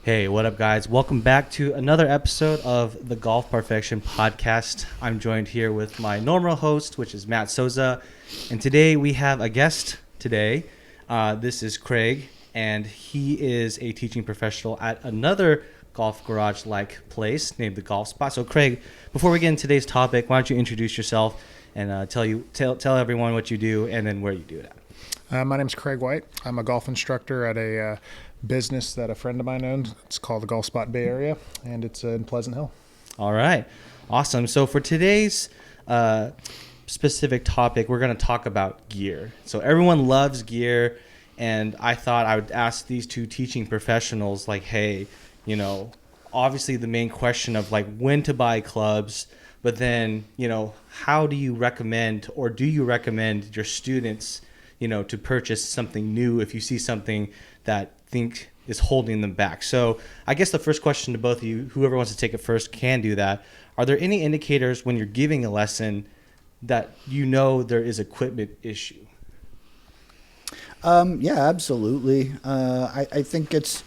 Hey, what up, guys? Welcome back to another episode of the Golf Parfection podcast. I'm joined here with my normal host, which is Matt Souza. And today we have a guest today. This is Craig, and he is a teaching professional at another golf garage-like place named the Golf Spot. So, Craig, before we get into today's topic, why don't you introduce yourself and tell everyone what you do and then where you do it at. My name is Craig White. I'm a golf instructor at a business that a friend of mine owns. It's called the Golf Spot Bay Area, and it's in Pleasant Hill. All right. Awesome. So for today's specific topic, we're going to talk about gear. So everyone loves gear, and I thought I would ask these two teaching professionals, like, hey, obviously the main question of like when to buy clubs, but then, how do you recommend, or do you recommend your students to purchase something new if you see something that think is holding them back? So I guess the first question to both of you, whoever wants to take it first can do that. Are there any indicators when you're giving a lesson that there is equipment issue? Yeah, absolutely. I think it's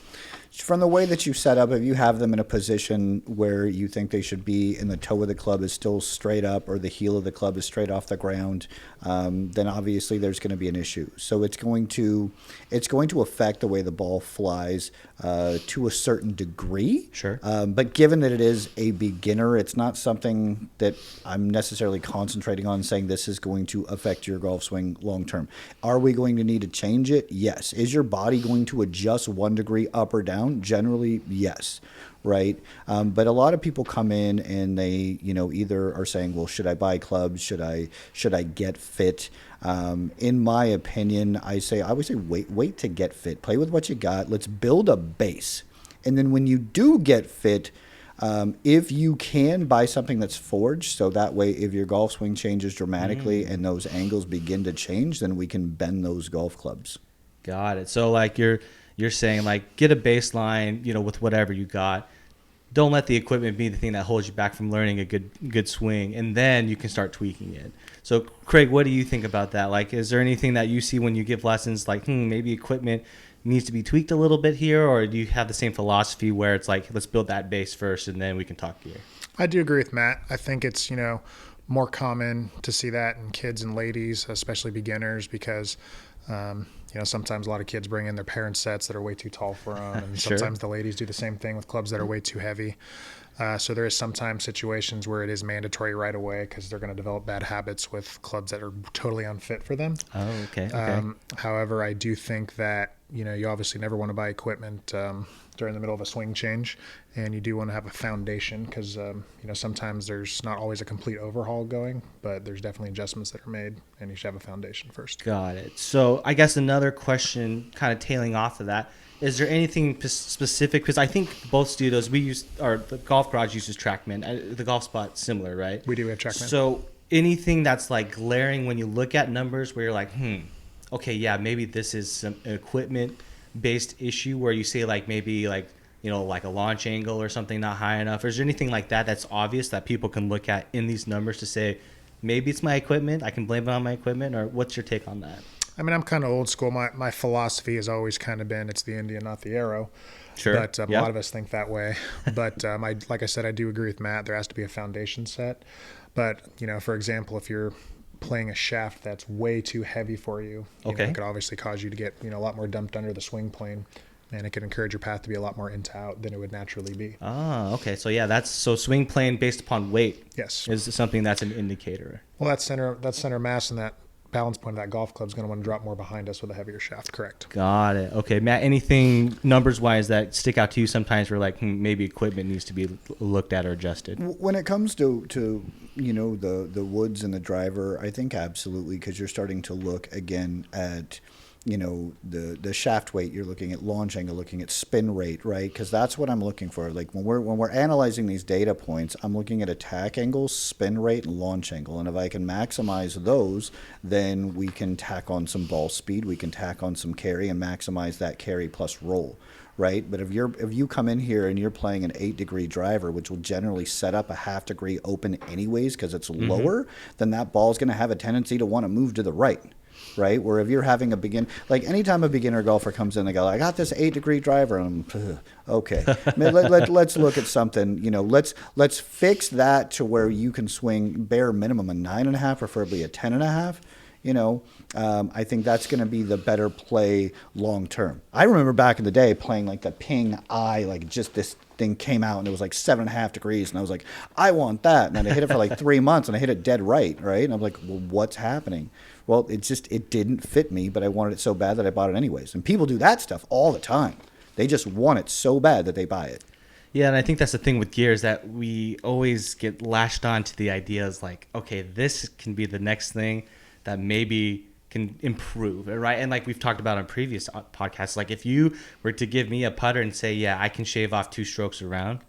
from the way that you set up. If you have them in a position where you think they should be and the toe of the club is still straight up or the heel of the club is straight off the ground, then obviously there's going to be an issue. So it's going to affect the way the ball flies to a certain degree. Sure. But given that it is a beginner, it's not something that I'm necessarily concentrating on saying this is going to affect your golf swing long term. Are we going to need to change it? Yes. Is your body going to adjust 1 degree up or down? Generally, yes. Right. But a lot of people come in and they, either are saying, well, should I buy clubs? Should I get fit? In my opinion, I would say wait to get fit. Play with what you got. Let's build a base. And then when you do get fit, if you can buy something that's forged, so that way if your golf swing changes dramatically and those angles begin to change, then we can bend those golf clubs. Got it. So like you're saying, like, get a baseline, with whatever you got. Don't let the equipment be the thing that holds you back from learning a good swing, and then you can start tweaking it. So, Craig, what do you think about that? Like, is there anything that you see when you give lessons, like, maybe equipment needs to be tweaked a little bit here, or do you have the same philosophy where it's like, let's build that base first, and then we can talk gear? I do agree with Matt. I think it's, more common to see that in kids and ladies, especially beginners, because sometimes a lot of kids bring in their parents' sets that are way too tall for them, and Sure. sometimes the ladies do the same thing with clubs that are way too heavy. So there is sometimes situations where it is mandatory right away because they're going to develop bad habits with clubs that are totally unfit for them. Oh, okay. However, I do think that, you obviously never want to buy equipment during the middle of a swing change, and you do want to have a foundation because, sometimes there's not always a complete overhaul going, but there's definitely adjustments that are made, and you should have a foundation first. Got it. So I guess another question kind of tailing off of that, is there anything specific? Because I think both studios, the Golf Garage uses TrackMan. The Golf Spot, similar, right? We do have TrackMan. So anything that's like glaring when you look at numbers where you're like, okay, yeah, maybe this is some equipment-based issue where you say like maybe like, like a launch angle or something not high enough. Or is there anything like that that's obvious that people can look at in these numbers to say, maybe it's my equipment, I can blame it on my equipment? Or what's your take on that? I mean, I'm kind of old school. My philosophy has always kind of been it's the Indian, not the arrow. Sure. But a lot of us think that way. But like I said, I do agree with Matt. There has to be a foundation set. But, for example, if you're playing a shaft that's way too heavy for you, it could obviously cause you to get, a lot more dumped under the swing plane. And it could encourage your path to be a lot more into out than it would naturally be. Ah, okay. So yeah, so swing plane based upon weight. Yes. Is something that's an indicator. Well, that center mass and that balance point of that golf club is going to want to drop more behind us with a heavier shaft. Correct. Got it. Okay, Matt, anything numbers wise that stick out to you sometimes where like maybe equipment needs to be looked at or adjusted? When it comes to the woods and the driver, I think absolutely, because you're starting to look again at the shaft weight, you're looking at launch angle, looking at spin rate, right? Because that's what I'm looking for. Like when we're analyzing these data points, I'm looking at attack angle, spin rate, and launch angle. And if I can maximize those, then we can tack on some ball speed, we can tack on some carry and maximize that carry plus roll. Right, but if you come in here and you're playing an 8-degree driver, which will generally set up a half degree open anyways because it's lower, then that ball is going to have a tendency to want to move to the right. right? Where if you're having like anytime a beginner golfer comes in, they go, I got this 8-degree driver. And I'm, okay, let's look at something, let's fix that to where you can swing bare minimum a 9.5, preferably a 10.5. I think that's going to be the better play long term. I remember back in the day playing like the Ping I, like just this thing came out and it was like 7.5 degrees, and I was like, I want that. And then I hit it for like 3 months and I hit it dead right? And I'm like, well, what's happening? Well, it didn't fit me, but I wanted it so bad that I bought it anyways. And people do that stuff all the time. They just want it so bad that they buy it. Yeah, and I think that's the thing with gear is that we always get lashed on to the ideas like, okay, this can be the next thing that maybe can improve, right? And like we've talked about on previous podcasts, like if you were to give me a putter and say, yeah, I can shave off 2 strokes around,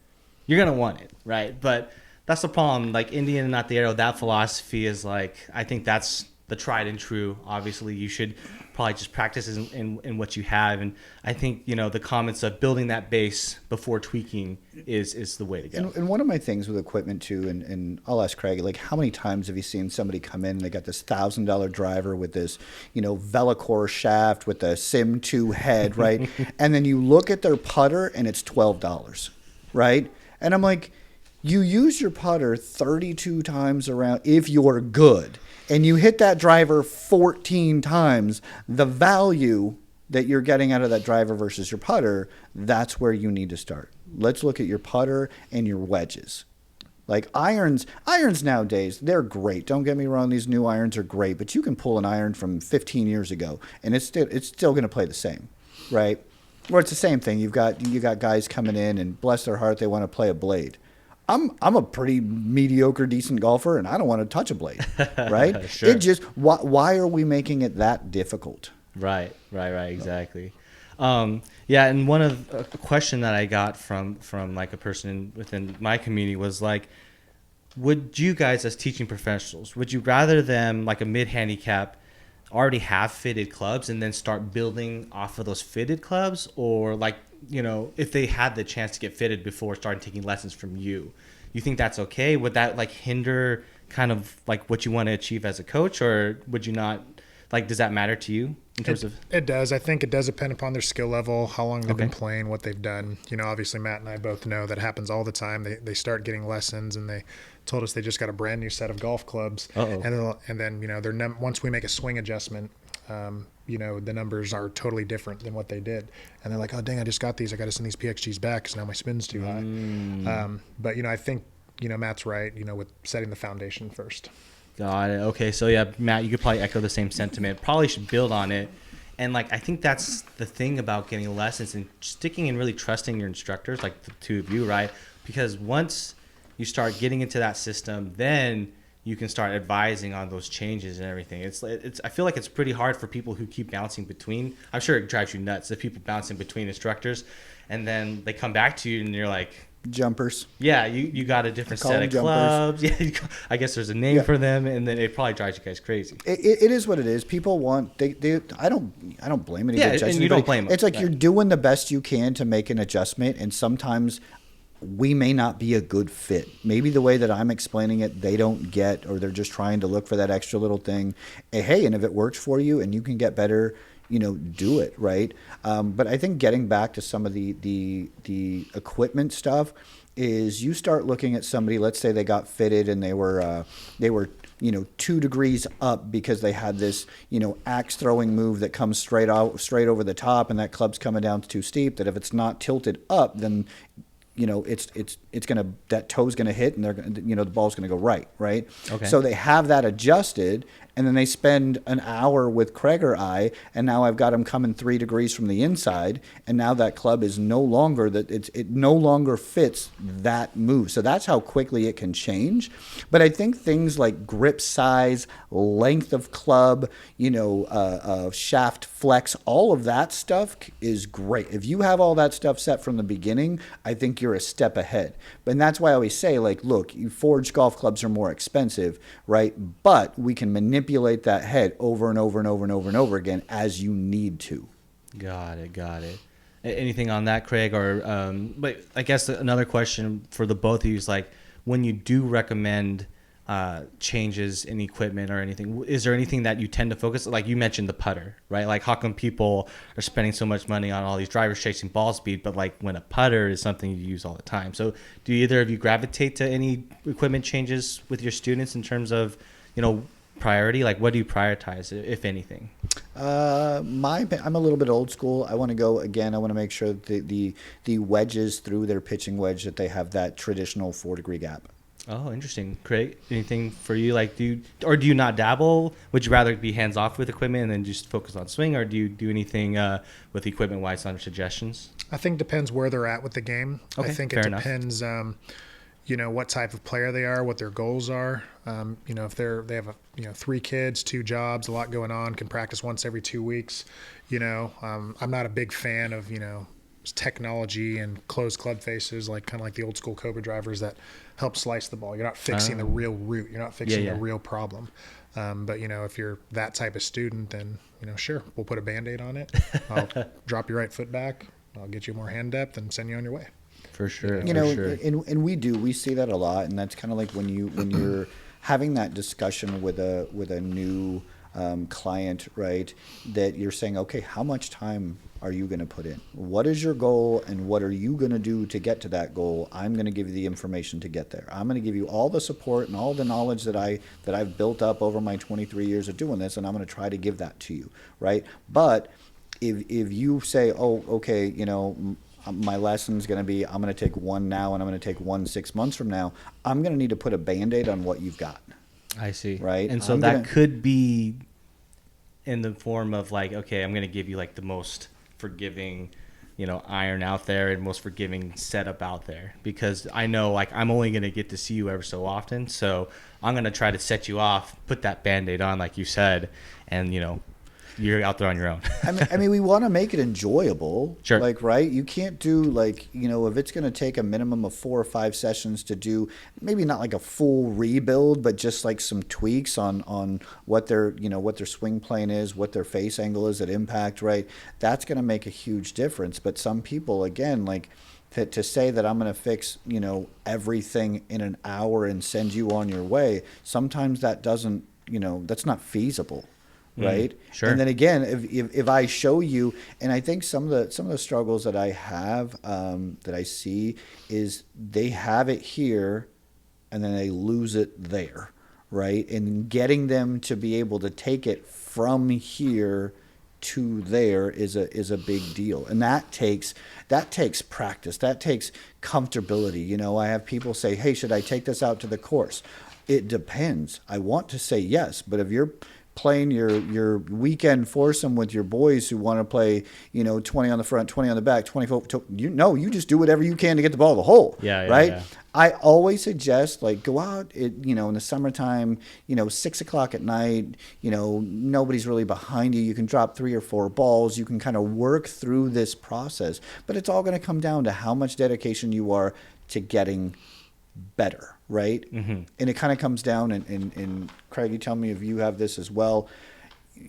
you're going to want it, right? But that's the problem. Like Indian, not the arrow, that philosophy is like, I think that's the tried and true. Obviously, you should probably just practice in what you have. And I think, the comments of building that base before tweaking is the way to go. And one of my things with equipment too, and I'll ask Craig, like how many times have you seen somebody come in and they got this $1,000 driver with this, Velocore shaft with a Sim 2 head, right? And then you look at their putter and it's $12, right? And I'm like, you use your putter 32 times around if you're good, and you hit that driver 14 times, the value that you're getting out of that driver versus your putter, that's where you need to start. Let's look at your putter and your wedges. Like irons nowadays, they're great. Don't get me wrong, these new irons are great, but you can pull an iron from 15 years ago and it's still going to play the same, right? Or it's the same thing. You got guys coming in and bless their heart, they want to play a blade. I'm a pretty mediocre, decent golfer, and I don't want to touch a blade, right? Sure. Why are we making it that difficult? Right, exactly. Yeah, and one of a question that I got from like a person within my community was like, would you guys as teaching professionals, would you rather them like a mid-handicap already have fitted clubs and then start building off of those fitted clubs, or like, if they had the chance to get fitted before starting taking lessons from you think that's okay? Would that like hinder kind of like what you want to achieve as a coach, or would you not, like, does that matter to you in terms of? It does. I think it does depend upon their skill level, how long they've been playing, what they've done. Obviously Matt and I both know that happens all the time. They start getting lessons and they told us they just got a brand new set of golf clubs. And then once we make a swing adjustment, the numbers are totally different than what they did. And they're like, oh, dang, I just got these. I got to send these PXGs back because now my spin's too high. But, I think, Matt's right, with setting the foundation first. Got it. Okay. So, yeah, Matt, you could probably echo the same sentiment. Probably should build on it. And, like, I think that's the thing about getting lessons and sticking and really trusting your instructors, like the two of you, right? Because once you start getting into that system, then you can start advising on those changes and everything. It's I feel like it's pretty hard for people who keep bouncing between. I'm sure it drives you nuts if people bouncing between instructors, and then they come back to you and you're like, jumpers. Yeah, you got a different set of clubs. Yeah, I guess there's a name for them, and then it probably drives you guys crazy. It is what it is. People want I don't blame anybody. Yeah, and you don't blame them. It's like you're doing the best you can to make an adjustment, and sometimes we may not be a good fit. Maybe the way that I'm explaining it, they don't get, or they're just trying to look for that extra little thing. Hey, and if it works for you and you can get better, do it, right? But I think getting back to some of the equipment stuff is you start looking at somebody, let's say they got fitted and they were 2 degrees up because they had this, axe throwing move that comes straight over the top, and that club's coming down too steep, that if it's not tilted up, then it's gonna, that toe's gonna hit and they're gonna, the ball's gonna go right. Okay. So they have that adjusted, and then they spend an hour with Craig or I, and now I've got them coming 3 degrees from the inside, and now that club is no longer it no longer fits that move. So that's how quickly it can change. But I think things like grip size, length of club, shaft flex, all of that stuff is great. If you have all that stuff set from the beginning, I think you're a step ahead. And that's why I always say, like, look, forged golf clubs are more expensive, right? But we can manipulate that head over and over and over and over and over again as you need to. Got it. Anything on that, Craig? Or but I guess another question for the both of you is, like, when you do recommend changes in equipment or anything? Is there anything that you tend to focus? Like you mentioned the putter, right? Like how come people are spending so much money on all these drivers chasing ball speed, but like when a putter is something you use all the time? So do either of you gravitate to any equipment changes with your students in terms of, priority? Like what do you prioritize, if anything? I'm a little bit old school. I want to go again. I want to make sure that the wedges through their pitching wedge, that they have that traditional 4-degree gap. Oh, interesting. Craig, anything for you? Like, do you not dabble? Would you rather be hands off with equipment and then just focus on swing, or do you do anything with equipment wise under suggestions? I think it depends where they're at with the game. Okay, I think fair it enough. depends, what type of player they are, what their goals are. If they have 3 kids, 2 jobs, a lot going on, can practice once every 2 weeks. I'm not a big fan of technology and closed club faces, kind of like the old school Cobra drivers that help slice the ball. You're not fixing the real root. You're not fixing the real problem. But if you're that type of student, then sure, we'll put a Band-Aid on it. I'll drop your right foot back. I'll get you more hand depth and send you on your way. For sure. And we see that a lot, and that's kind of like when you're having that discussion with a new client, right? That you're saying, okay, how much time are you going to put in? What is your goal, and what are you going to do to get to that goal? I'm going to give you the information to get there. I'm going to give you all the support and all the knowledge that I've built up over my 23 years of doing this, and I'm going to try to give that to you, right? But if you say, oh, okay, my lesson's going to be, I'm going to take one now and I'm going to take one 6 months from now, I'm going to need to put a Band-Aid on what you've got. I see. Right. And so that could be in the form of like, okay, I'm going to give you like the most forgiving, iron out there and most forgiving setup out there, because I know like I'm only going to get to see you ever so often. So I'm going to try to set you off, put that Band-Aid on, like you said, and, you're out there on your own. I mean, we want to make it enjoyable. Sure. Like, right? You can't do if it's going to take a minimum of 4 or 5 sessions to do, maybe not like a full rebuild, but just like some tweaks on what their swing plane is, what their face angle is at impact, right? That's going to make a huge difference. But some people, again, like to say that I'm going to fix, everything in an hour and send you on your way, sometimes that doesn't, that's not feasible. Right. Sure. And then again, if I show you, and I think some of the struggles that I have that I see is they have it here, and then they lose it there, right? And getting them to be able to take it from here to there is a big deal, and that takes practice. That takes comfortability. I have people say, "Hey, should I take this out to the course?" It depends. I want to say yes, but if you're playing your weekend foursome with your boys who want to play, 20 on the front, 20 on the back, 24, you just do whatever you can to get the ball to the hole. Right? Yeah. I always suggest go out, in the summertime, 6:00 at night, nobody's really behind you. You can drop 3 or 4 balls. You can kind of work through this process, but it's all going to come down to how much dedication you are to getting better, right? Mm-hmm. And it kind of comes down, and Craig, you tell me if you have this as well.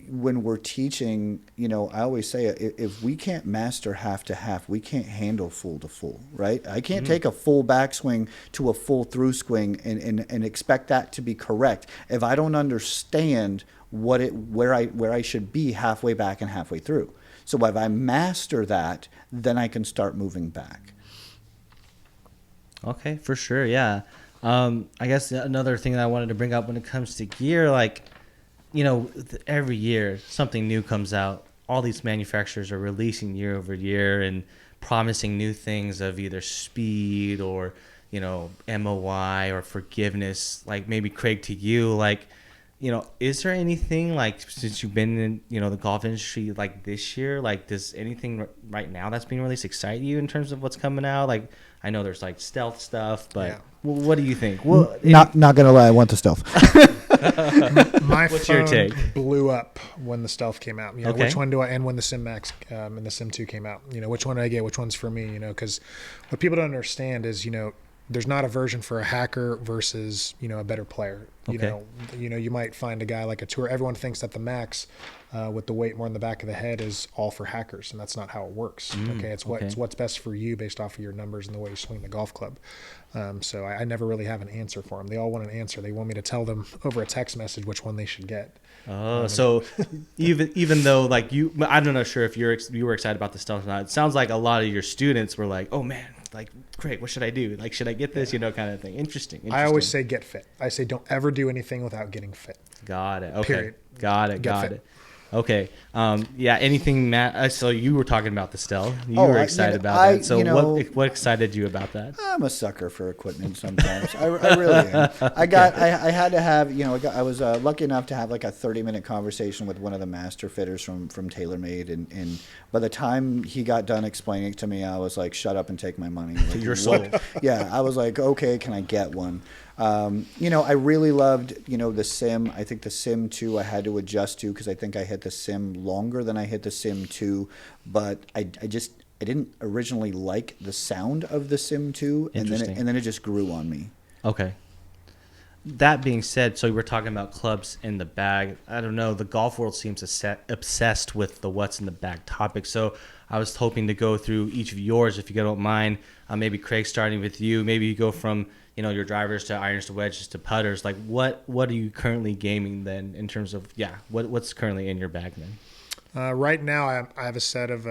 When we're teaching, I always say if we can't master half to half, we can't handle full to full, right? I can't take a full backswing to a full through swing and expect that to be correct if I don't understand where I should be halfway back and halfway through. So if I master that, then I can start moving back. Okay, for sure, yeah. I guess another thing that I wanted to bring up when it comes to gear, every year something new comes out. All these manufacturers are releasing year over year and promising new things of either speed or, MOI or forgiveness. Like maybe Craig, to you, is there anything since you've been in, the golf industry this year, does anything right now that's being released excite you in terms of what's coming out? I know there's stealth stuff, but yeah. What do you think? Well, not gonna lie, I want the stealth. My What's phone your take? blew up when the stealth came out. Okay. Which one do I? And when the Sim Max and the Sim 2 came out, which one do I get? Which one's for me? Because what people don't understand is, there's not a version for a hacker versus, a better player. Okay. You might find a guy like a tour. Everyone thinks that the max with the weight more in the back of the head is all for hackers, and that's not how it works. It's what's best for you based off of your numbers and the way you swing the golf club. So I never really have an answer for them. They all want an answer. They want me to tell them over a text message which one they should get. Oh, so even though like I'm not sure if you were excited about the stealth or not. It sounds like a lot of your students were like, oh man, like great, what should I do? Like, should I get this? Kind of thing. Interesting. I always say get fit. I say don't ever do anything without getting fit. Got it. Okay. Period. Got it. Okay. Yeah. Anything, Matt? So you were talking about the stealth. You were excited about that. So what excited you about that? I'm a sucker for equipment sometimes. I really am. I had to have, I was lucky enough to have like a 30-minute conversation with one of the master fitters from TaylorMade, and by the time he got done explaining it to me, I was like, shut up and take my money. Like, Your soul. Yeah. I was like, okay, can I get one? I really loved, the Sim. I think the Sim 2 I had to adjust to because I think I hit the Sim longer than I hit the Sim 2, but I didn't originally like the sound of the Sim 2, and then it just grew on me. Okay. That being said, so we're talking about clubs in the bag. I don't know. The golf world seems obsessed with the what's in the bag topic. So I was hoping to go through each of yours, if you don't mind. Maybe Craig, starting with you. Maybe you go from your drivers to irons to wedges to putters. Like what are you currently gaming then in terms of what's currently in your bag then? Right now I have a set of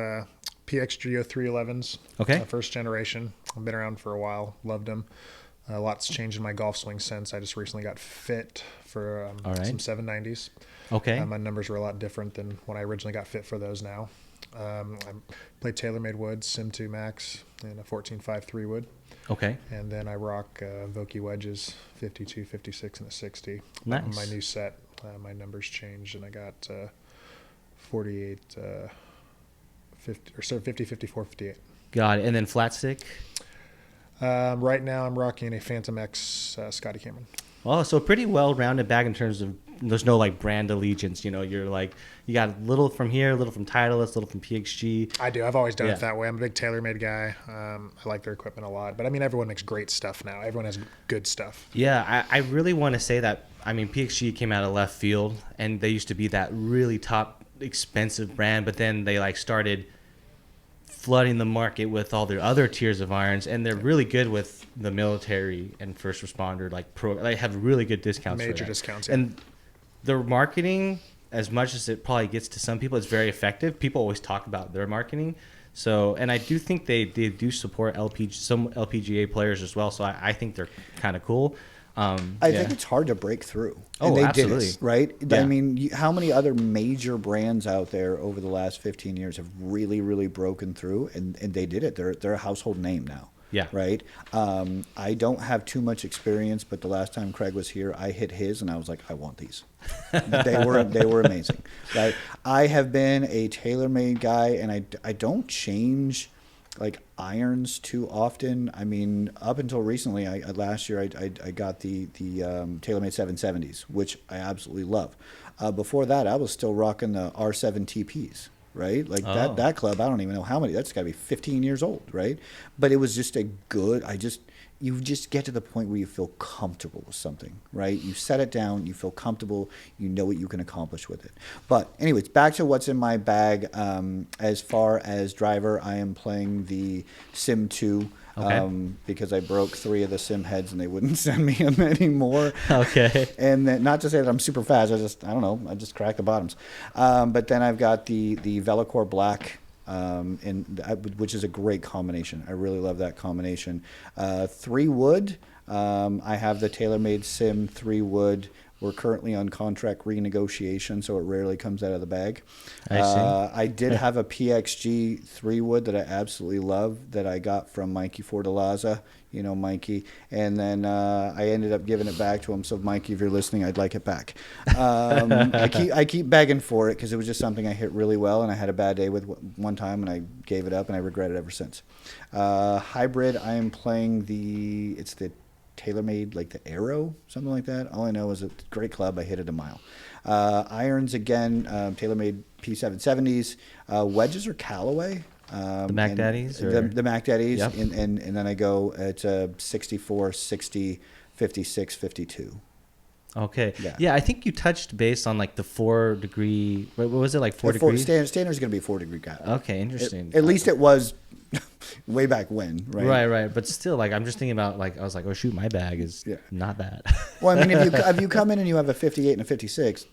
PXGO 311s. Okay. First generation. I've been around for a while. Loved them. A lot's changed in my golf swing since. I just recently got fit for some 790s. Okay. My numbers were a lot different than when I originally got fit for those now. I played TaylorMade woods, Sim 2 Max, and a 14.5 wood. Okay. And then I rock Vokey wedges, 52, 56, and a 60. Nice. My new set, my numbers changed, and I got 48, 50, 54, 58. Got it. And then flat stick? Right now I'm rocking a Phantom X Scotty Cameron. Oh, so pretty well-rounded bag in terms of there's no like brand allegiance. You're like you got a little from here, a little from Titleist, a little from PXG. I do. I've always done it that way. I'm a big TaylorMade guy. I like their equipment a lot. But I mean, everyone makes great stuff now. Everyone has good stuff. Yeah, I really want to say that. I mean, PXG came out of left field, and they used to be that really top expensive brand, but then they like started flooding the market with all their other tiers of irons, and they're really good with the military and first responder they have really good discounts. Major discounts. Yeah. And their marketing, as much as it probably gets to some people, it's very effective. People always talk about their marketing. So, and I do think they do support some LPGA players as well. So I think they're kind of cool. I think it's hard to break through. And they absolutely. did it, right? Yeah. I mean, how many other major brands out there over the last 15 years have really, really broken through, and they did it. They're a household name now. Yeah. Right. I don't have too much experience, but the last time Craig was here, I hit his, and I was like, I want these. They were amazing. Right. I have been a TaylorMade guy, and I don't change like irons too often. I mean, up until recently, last year I got the TaylorMade 770s, which I absolutely love. Before that, I was still rocking the R7 TPs. Right, like that club. I don't even know how many. That's got to be 15 years old, right? But it was just a good. You just get to the point where you feel comfortable with something, right? You set it down, you feel comfortable, you know what you can accomplish with it. But anyways, back to what's in my bag. As far as driver, I am playing the Sim 2. Because I broke 3 of the Sim heads and they wouldn't send me them anymore. Okay. And then, not to say that I'm super fast, I just crack the bottoms. But then I've got the Velocore Black, which is a great combination. I really love that combination. 3 wood. I have the TaylorMade Sim 3 wood. We're currently on contract renegotiation, so it rarely comes out of the bag. I see. I did have a PXG 3 wood that I absolutely love that I got from Mikey Fortalazza, Mikey. And then I ended up giving it back to him. So, Mikey, if you're listening, I'd like it back. I keep begging for it because it was just something I hit really well, and I had a bad day with one time, and I gave it up, and I regret it ever since. Hybrid, I am playing the TaylorMade, like the Arrow, something like that. All I know is a great club. I hit it a mile. Irons, again, TaylorMade P770s. Wedges are Callaway. The Mac Daddies? The Mac Daddies. Yep. And then I go at 64, 60, 56, 52. Okay. Yeah, I think you touched base on like the 4 degree. What was it, like 4 degrees? Standard's going to be a 4 degree gap. Okay, interesting. At least it was way back when, right? Right. But still, like, I'm just thinking about, like, I was like, oh shoot, my bag is not bad. Well, I mean, if you come in and you have a 58 and a 56,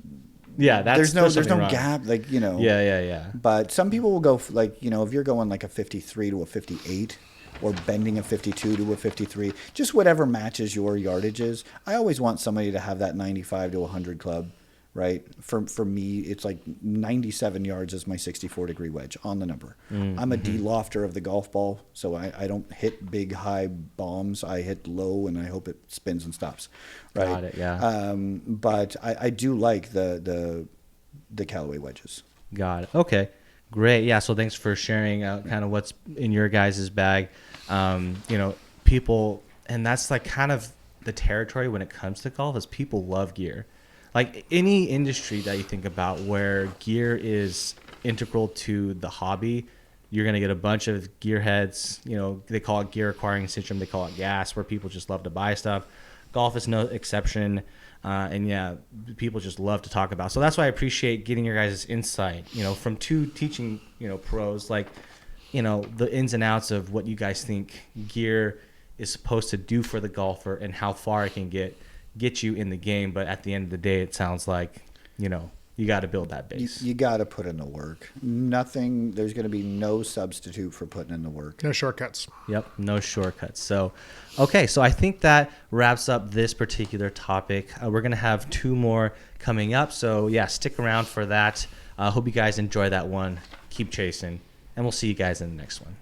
yeah, there's no wrong. gap, like, you know. Yeah. But some people will go like, you know, if you're going like a 53 to a 58. Or bending a 52 to a 53, just whatever matches your yardages. I always want somebody to have that 95 to 100 club, right? For me, it's like 97 yards is my 64 degree wedge on the number. I'm a de-lofter of the golf ball, so I don't hit big, high bombs. I hit low, and I hope it spins and stops, right? Got it, yeah. But I do like the Callaway wedges. Got it. Okay, great. Yeah, so thanks for sharing kind of what's in your guys' bag. You know, people, and that's like kind of the territory when it comes to golf, is people love gear. Like any industry that you think about where gear is integral to the hobby, you're going to get a bunch of gearheads. You know, they call it gear acquiring syndrome. They call it gas, where people just love to buy stuff. Golf is no exception. And yeah, people just love to talk about. So that's why I appreciate getting your guys' insight, you know, from 2 teaching, you know, pros, like, you know, the ins and outs of what you guys think gear is supposed to do for the golfer and how far it can get you in the game. But at the end of the day, it sounds like, you know, you got to build that base. You got to put in the work. There's going to be no substitute for putting in the work. No shortcuts. Yep, no shortcuts. So, okay, so I think that wraps up this particular topic. We're going to have 2 more coming up. So, yeah, stick around for that. Hope you guys enjoy that one. Keep chasing, and we'll see you guys in the next one.